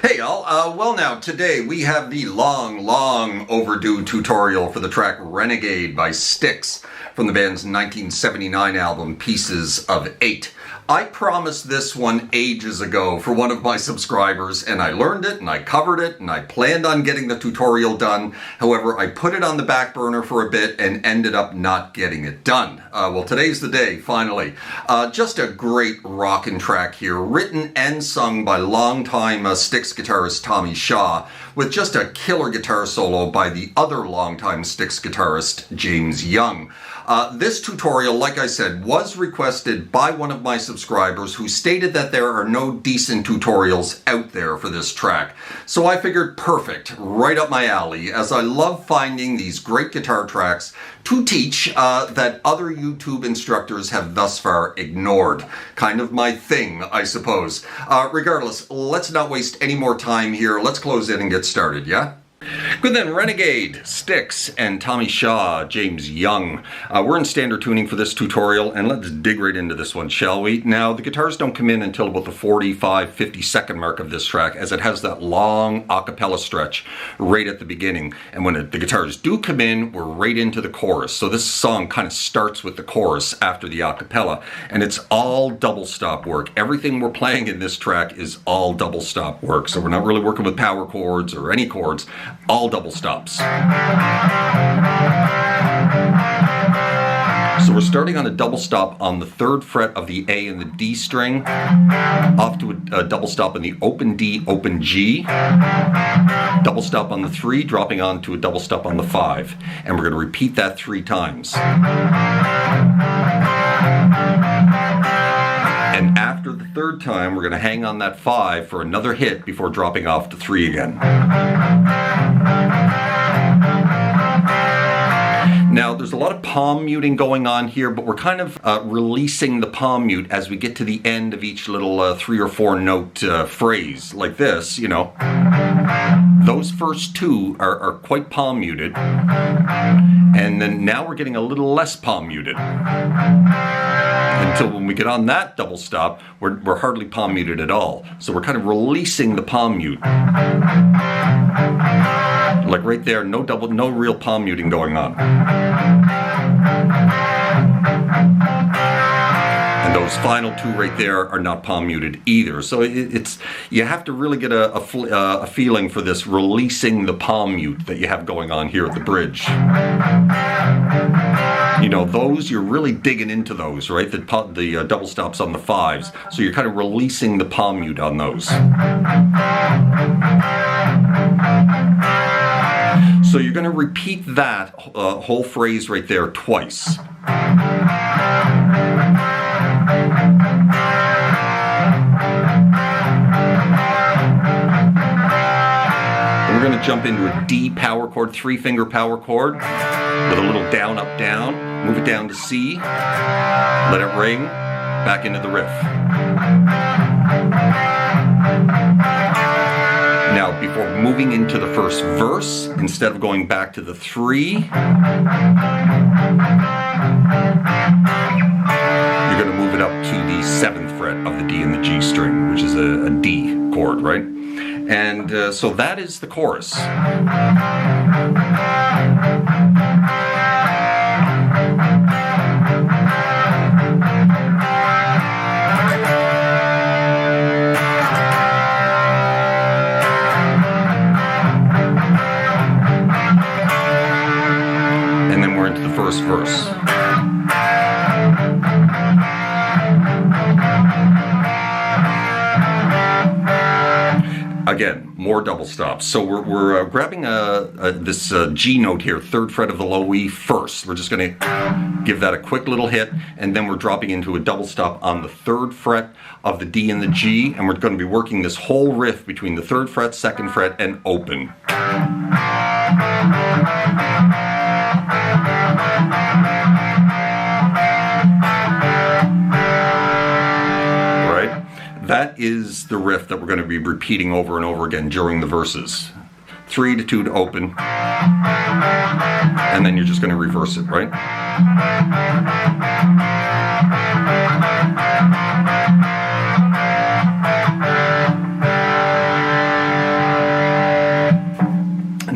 Hey y'all, well now, today we have the long overdue tutorial for the track Renegade by Styx from the band's 1979 album Pieces of Eight. I promised this one ages ago for one of my subscribers, and I learned it and I covered it and I planned on getting the tutorial done. However, I put it on the back burner for a bit and ended up not getting it done. Well, today's the day, finally. Just a great rockin' track here, written and sung by longtime Styx guitarist Tommy Shaw, with just a killer guitar solo by the other longtime Styx guitarist James Young. This tutorial, like I said, was requested by one of my subscribers who stated that there are no decent tutorials out there for this track. So I figured perfect, right up my alley, as I love finding these great guitar tracks to teach that other YouTube instructors have thus far ignored. Kind of my thing, I suppose. Regardless, let's not waste any more time here. Let's close in and get started, yeah? Good then, Renegade, Styx, and Tommy Shaw, James Young. We're in standard tuning for this tutorial, and let's dig right into this one, shall we? Now, the guitars don't come in until about the 45-50 second mark of this track, as it has that long a cappella stretch right at the beginning. And when the guitars do come in, we're right into the chorus. So this song kind of starts with the chorus after the a cappella, and it's all double stop work. Everything we're playing in this track is all double stop work, so we're not really working with power chords or any chords. All double stops. So we're starting on a double stop on the 3rd fret of the A and the D string, off to a double stop on the open D, open G, double stop on the 3, dropping on to a double stop on the 5. And we're going to repeat that 3 times. And after the 3rd time, we're going to hang on that 5 for another hit before dropping off to 3 again. Now, there's a lot of palm muting going on here, but we're kind of releasing the palm mute as we get to the end of each little 3 or 4 note phrase, like this, you know. Those first 2 are quite palm muted, and then now we're getting a little less palm muted. Until when we get on that double stop, we're hardly palm muted at all. So we're kind of releasing the palm mute. Like right there, no real palm muting going on. And those final 2 right there are not palm muted either. So you have to really get a feeling for this releasing the palm mute that you have going on here at the bridge. You know, those, you're really digging into those, right? The double stops on the 5s. So you're kind of releasing the palm mute on those. So you're going to repeat that whole phrase right there twice. And we're going to jump into a D power chord, 3-finger power chord, with a little down, up, down. Move it down to C, let it ring, back into the riff. Now, before moving into the first verse, instead of going back to the 3, you're going to move it up to the 7th fret of the D and the G string, which is a D chord, right? And so that is the chorus. And then we're into the first verse. Again, more double stops. So we're grabbing this G note here, 3rd fret of the low E first. We're just going to give that a quick little hit, and then we're dropping into a double stop on the 3rd fret of the D and the G, and we're going to be working this whole riff between the 3rd fret, 2nd fret, and open. That is the riff that we're going to be repeating over and over again during the verses. 3 to 2 to open, and then you're just going to reverse it, right?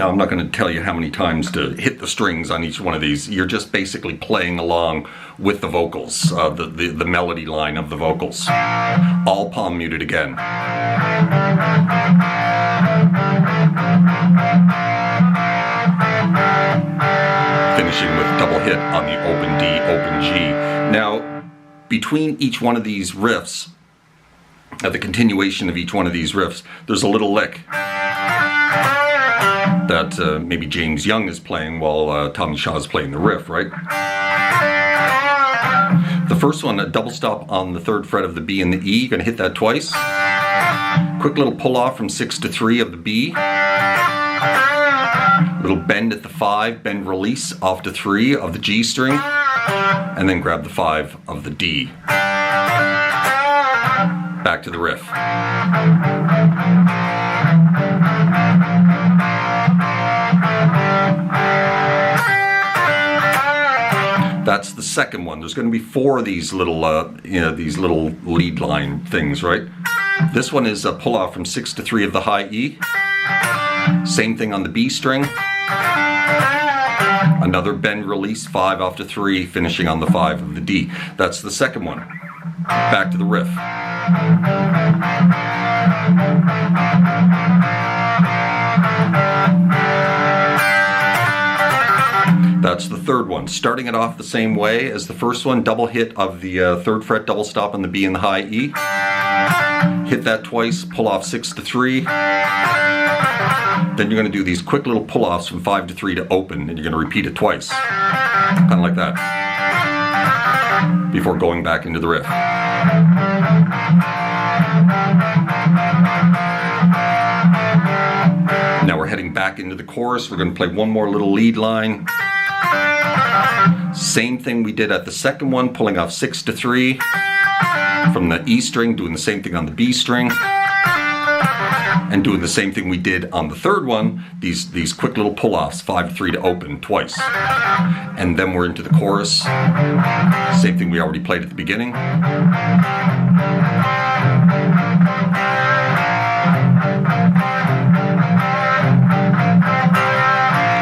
Now, I'm not going to tell you how many times to hit the strings on each one of these. You're just basically playing along with the vocals, the melody line of the vocals. All palm muted again. Finishing with double hit on the open D, open G. Now, between each one of these riffs, at the continuation of each one of these riffs, there's a little lick that maybe James Young is playing while Tommy Shaw is playing the riff, right? The first one, a double stop on the 3rd fret of the B and the E, you're going to hit that twice. Quick little pull off from 6 to 3 of the B. Little bend at the 5, bend release off to 3 of the G string, and then grab the 5 of the D. Back to the riff. That's the second one. There's going to be 4 of these little, these little lead line things, right? This one is a pull off from 6 to 3 of the high E. Same thing on the B string. Another bend release, 5 off to 3, finishing on the 5 of the D. That's the second one. Back to the riff. That's the third one. Starting it off the same way as the first one, double hit of the 3rd fret, double stop on the B and the high E. Hit that twice, pull off 6 to 3. Then you're going to do these quick little pull-offs from 5 to 3 to open, and you're going to repeat it twice. Kind of like that. Before going back into the riff. Now we're heading back into the chorus. We're going to play one more little lead line. Same thing we did at the second one, pulling off 6 to 3 from the E string, doing the same thing on the B string. And doing the same thing we did on the third one, these quick little pull-offs, 5 to 3 to open twice. And then we're into the chorus. Same thing we already played at the beginning.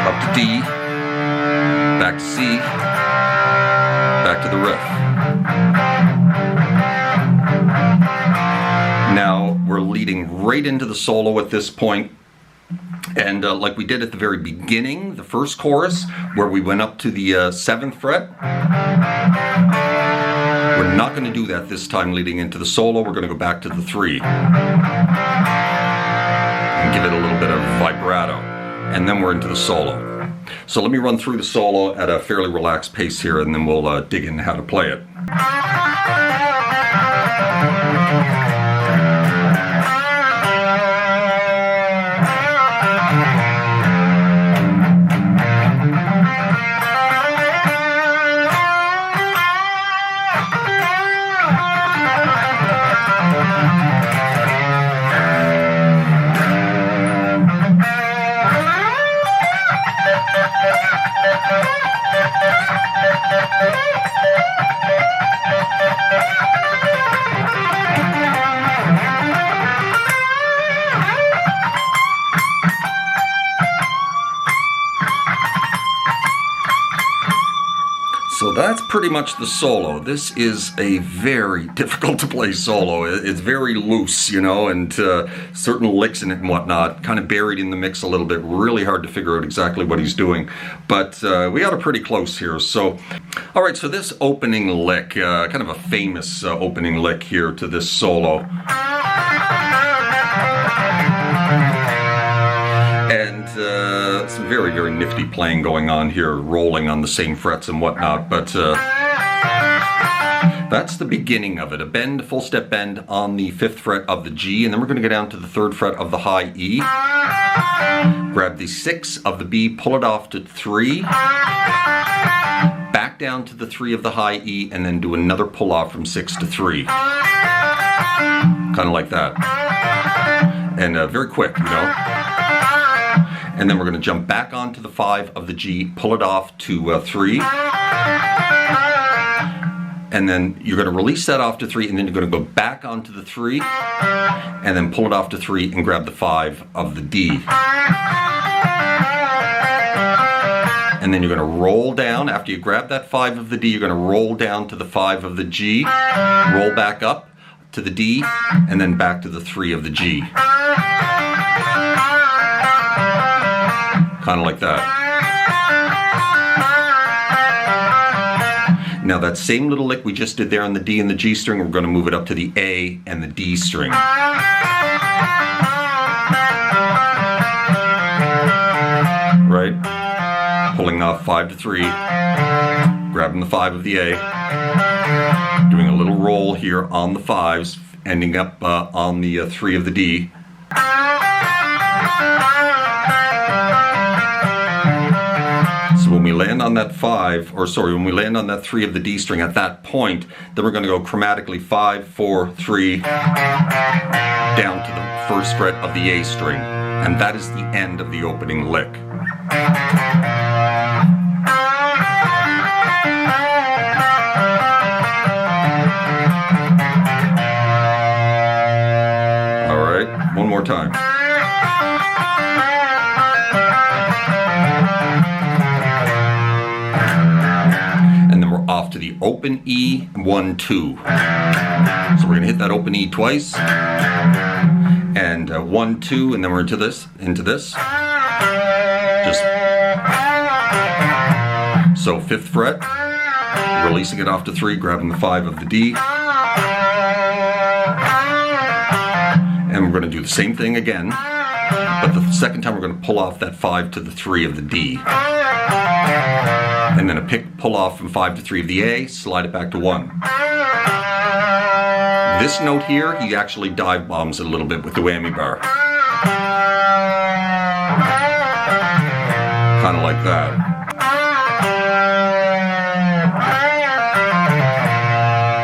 Up to D, back to C, back to the riff. Now we're leading right into the solo at this point, and like we did at the very beginning, the first chorus, where we went up to the 7th fret, we're not going to do that this time leading into the solo. We're going to go back to the 3 and give it a little bit of vibrato, and then we're into the solo. So let me run through the solo at a fairly relaxed pace here, and then we'll dig into how to play it. So that's pretty much the solo. This is a very difficult to play solo. It's very loose, you know, and certain licks in it and whatnot, kind of buried in the mix a little bit. Really hard to figure out exactly what he's doing. But we got it pretty close here. So, all right, so this opening lick, kind of a famous opening lick here to this solo. And some very, very nifty playing going on here, rolling on the same frets and whatnot, but that's the beginning of it. A bend, full step bend on the 5th fret of the G, and then we're going to go down to the 3rd fret of the high E. Grab the 6 of the B, pull it off to 3, back down to the 3 of the high E, and then do another pull off from 6 to 3. Kind of like that. And very quick, you know. And then we're going to jump back onto the 5 of the G, pull it off to 3. And then you're going to release that off to 3, and then you're going to go back onto the 3, and then pull it off to 3 and grab the 5 of the D. and then you're going to roll down. After you grab that 5 of the D, you're going to roll down to the 5 of the G, roll back up to the D, and then back to the 3 of the G. Kind of like that. Now that same little lick we just did there on the D and the G string, we're going to move it up to the A and the D string. Right? Pulling off 5 to 3, grabbing the 5 of the A, doing a little roll here on the 5s, ending up on the 3 of the D. So when we land on that 5, or sorry, when we land on that 3 of the D string at that point, then we're going to go chromatically 5, 4, 3, down to the 1st fret of the A string. And that is the end of the opening lick. All right, one more time. Off to the open E, 1, 2. So we're going to hit that open E twice, and 1, 2, and then we're into this. Just so 5th fret, releasing it off to 3, grabbing the 5 of the D, and we're going to do the same thing again, but the second time we're going to pull off that 5 to the 3 of the D. And then pull off from 5 to 3 of the A, slide it back to 1. This note here, he actually dive bombs it a little bit with the whammy bar. Kind of like that.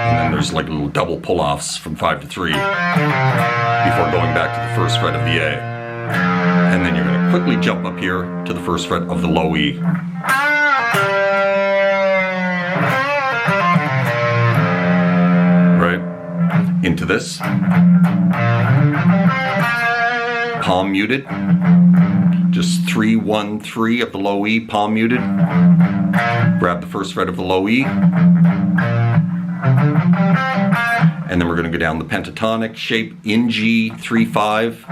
And then there's like little double pull-offs from 5 to 3 before going back to the 1st fret of the A. And then you're going to quickly jump up here to the 1st fret of the low E. Into this, palm muted, just 3, 1, 3 of the low E, palm muted, grab the 1st fret of the low E, and then we're going to go down the pentatonic shape in G, 3, 5,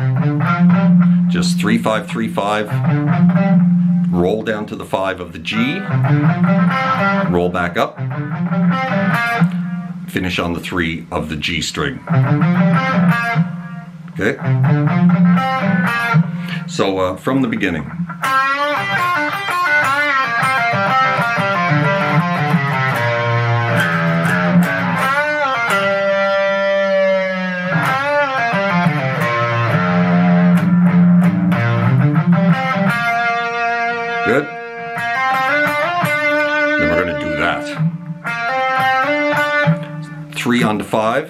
just 3, 5, 3, 5, roll down to the 5 of the G, roll back up, finish on the 3 of the G string. Okay? So from the beginning. Good? Then we're going to do that. 3 onto 5,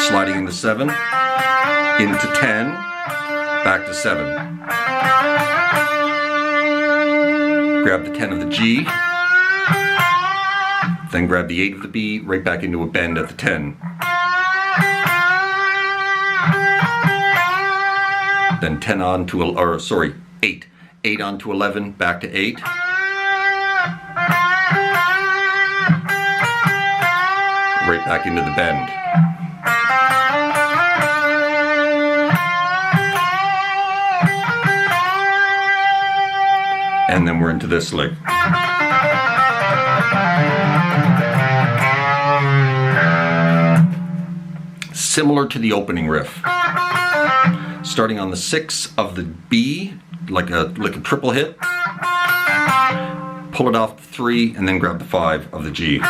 sliding into 7, into 10, back to 7. Grab the 10 of the G, then grab the 8 of the B, right back into a bend at the 10. Then 10 on to, 8. 8 on to 11, back to 8. Right back into the bend. And then we're into this lick. Similar to the opening riff. Starting on the 6 of the B, like a triple hit. Pull it off the 3, and then grab the 5 of the G.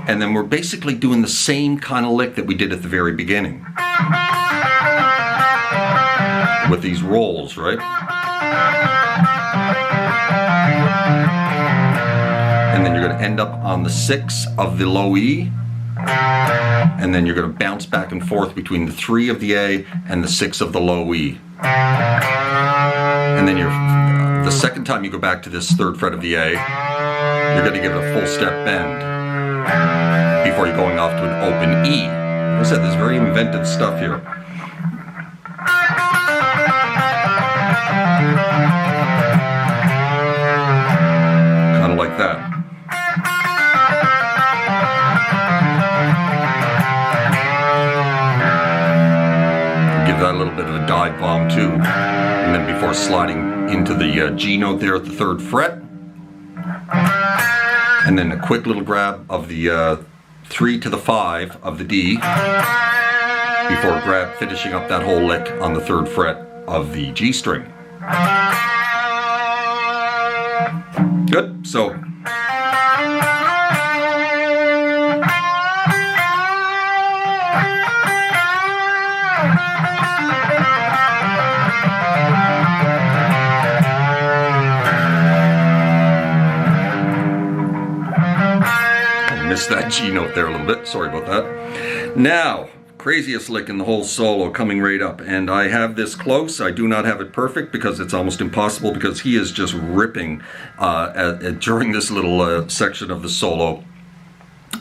And then we're basically doing the same kind of lick that we did at the very beginning. With these rolls, right? And then you're going to end up on the 6 of the low E. And then you're going to bounce back and forth between the 3 of the A and the 6 of the low E. And then the second time you go back to this 3rd fret of the A, you're going to give it a full step bend before you're going off to an open E. Like I said, there's very inventive stuff here. of a dive bomb too. And then before sliding into the G note there at the 3rd fret. And then a quick little grab of the 3 to the 5 of the D before finishing up that whole lick on the 3rd fret of the G string. Good, so missed that G note there a little bit, sorry about that. Now, craziest lick in the whole solo coming right up, and I have this close. I do not have it perfect because it's almost impossible, because he is just ripping during this little section of the solo,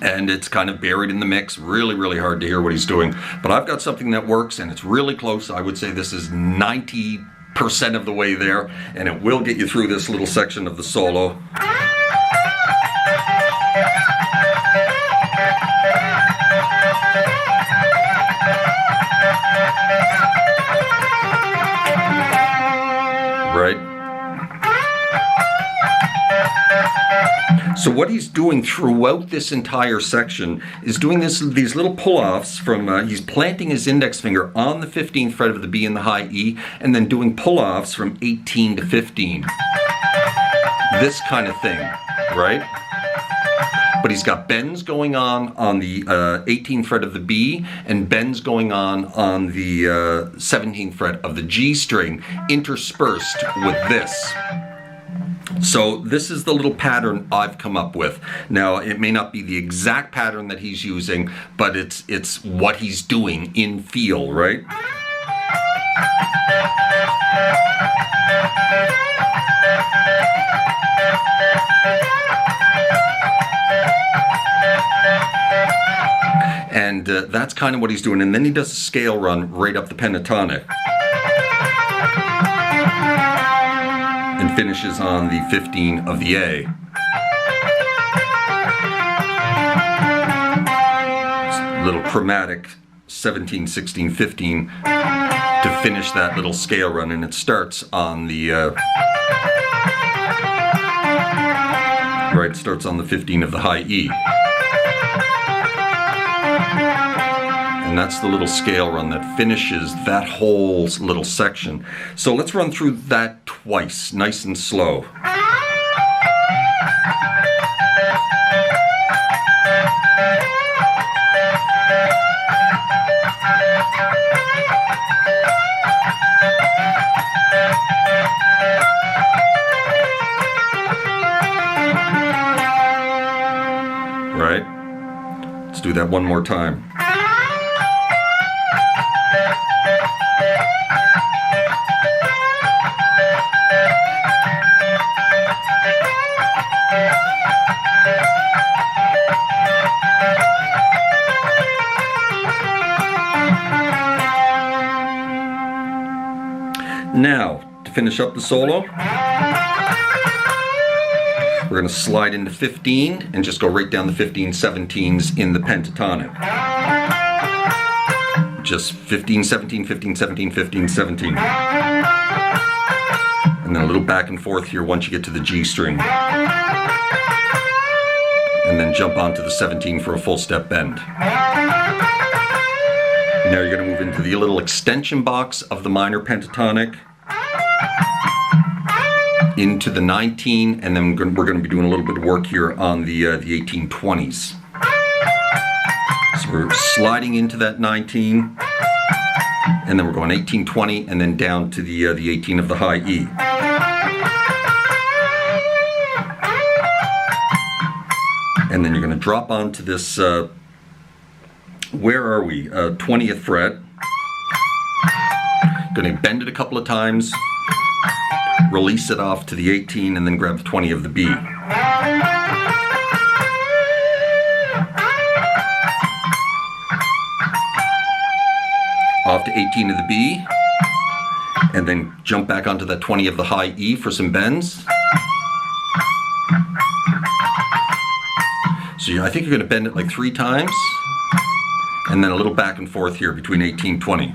and it's kind of buried in the mix. Really hard to hear what he's doing, but I've got something that works, and it's really close. I would say this is 90% of the way there, and it will get you through this little section of the solo. Right? So what he's doing throughout this entire section is doing these little pull-offs from, he's planting his index finger on the 15th fret of the B in the high E, and then doing pull-offs from 18 to 15. This kind of thing, right? But he's got bends going on the 18th fret of the B, and bends going on the 17th fret of the G string, interspersed with this. So this is the little pattern I've come up with. Now, it may not be the exact pattern that he's using, but it's what he's doing in feel, right? And that's kind of what he's doing. And then he does a scale run right up the pentatonic. And finishes on the 15 of the A. Little chromatic 17, 16, 15 to finish that little scale run. And it starts on the... right, it starts on the 15 of the high E. And that's the little scale run that finishes that whole little section. So let's run through that twice, nice and slow. Right? Let's do that one more time. Now, to finish up the solo, we're going to slide into 15 and just go right down the 15 17s in the pentatonic. Just 15, 17, 15, 17, 15, 17. And then a little back and forth here once you get to the G string. And then jump onto the 17 for a full step bend. Now you're going to move into the little extension box of the minor pentatonic, into the 19, and then we're going to be doing a little bit of work here on the 1820s. So we're sliding into that 19, and then we're going 18, 20, and then down to the 18 of the high E. And then you're going to drop onto this, where are we? 20th fret. Going to bend it a couple of times, release it off to the 18, and then grab the 20 of the B. Off to 18 of the B, and then jump back onto that 20 of the high E for some bends. So I think you're going to bend it like 3 times, and then a little back and forth here between 18 and 20.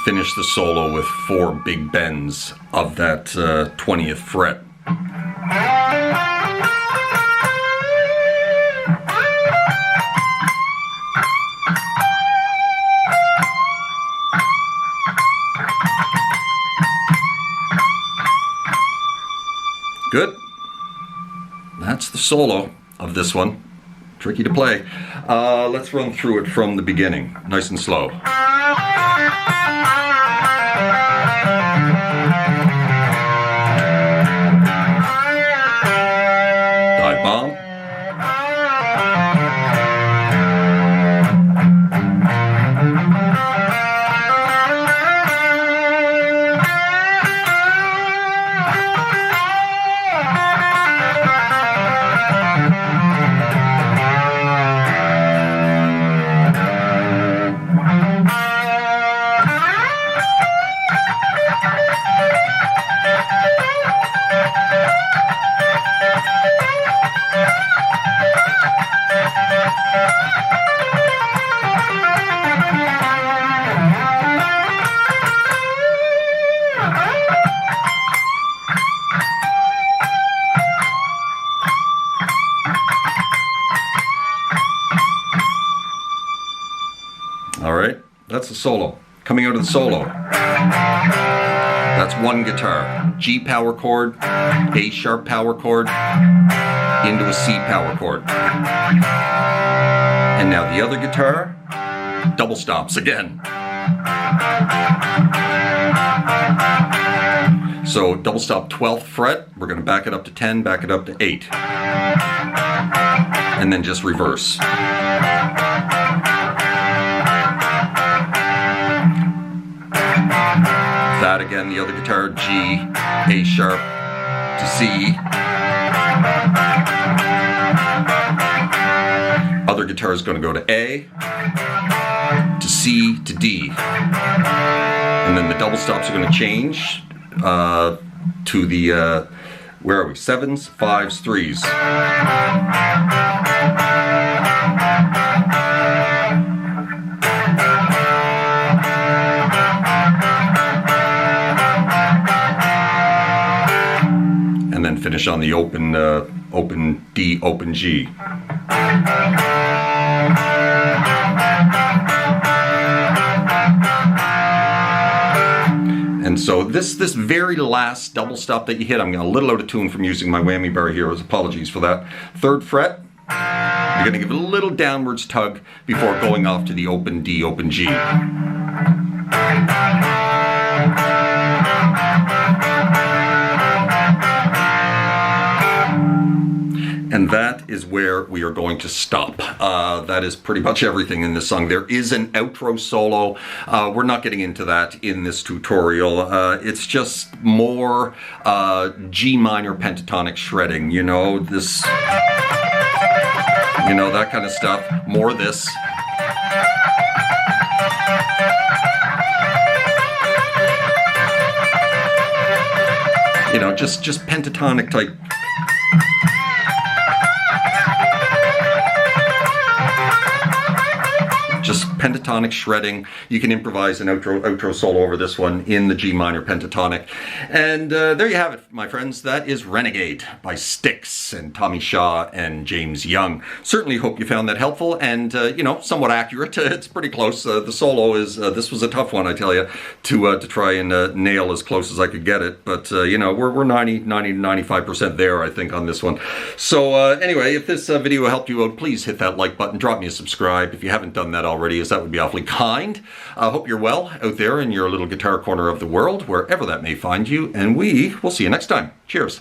finish the solo with 4 big bends of that 20th fret. Good. That's the solo of this one. Tricky to play. Let's run through it from the beginning, nice and slow. Dive bomb. Alright, that's the solo. Coming out of the solo, that's one guitar. G power chord, A sharp power chord, into a C power chord. And now the other guitar, double stops again. So double stop 12th fret, we're going to back it up to 10, back it up to 8. And then just reverse. That again, the other guitar, G, A sharp to C. Other guitar is going to go to A, to C, to D. And then the double stops are going to change to the, where are we? 7s, 5s, 3s. And then finish on the open D, open G. And so this very last double stop that you hit, I'm a little out of tune from using my whammy bar here, apologies for that. 3rd fret, you're going to give it a little downwards tug before going off to the open D, open G. And that is where we are going to stop. That is pretty much everything in this song. There is an outro solo. We're not getting into that in this tutorial. It's just more G minor pentatonic shredding, you know, this, you know, that kind of stuff. More this. You know, just pentatonic type. Just pentatonic shredding. You can improvise an outro solo over this one in the G minor pentatonic. And there you have it, my friends. That is Renegade by Styx and Tommy Shaw and James Young. Certainly hope you found that helpful and, you know, somewhat accurate. It's pretty close. The solo is, this was a tough one, I tell you, to try and nail as close as I could get it. But, you know, we're 95% there, I think, on this one. So anyway, if this video helped you out, please hit that like button. Drop me a subscribe if you haven't done that already, as that would be awfully kind. I hope you're well out there in your little guitar corner of the world, wherever that may find you, and we will see you next time. Cheers.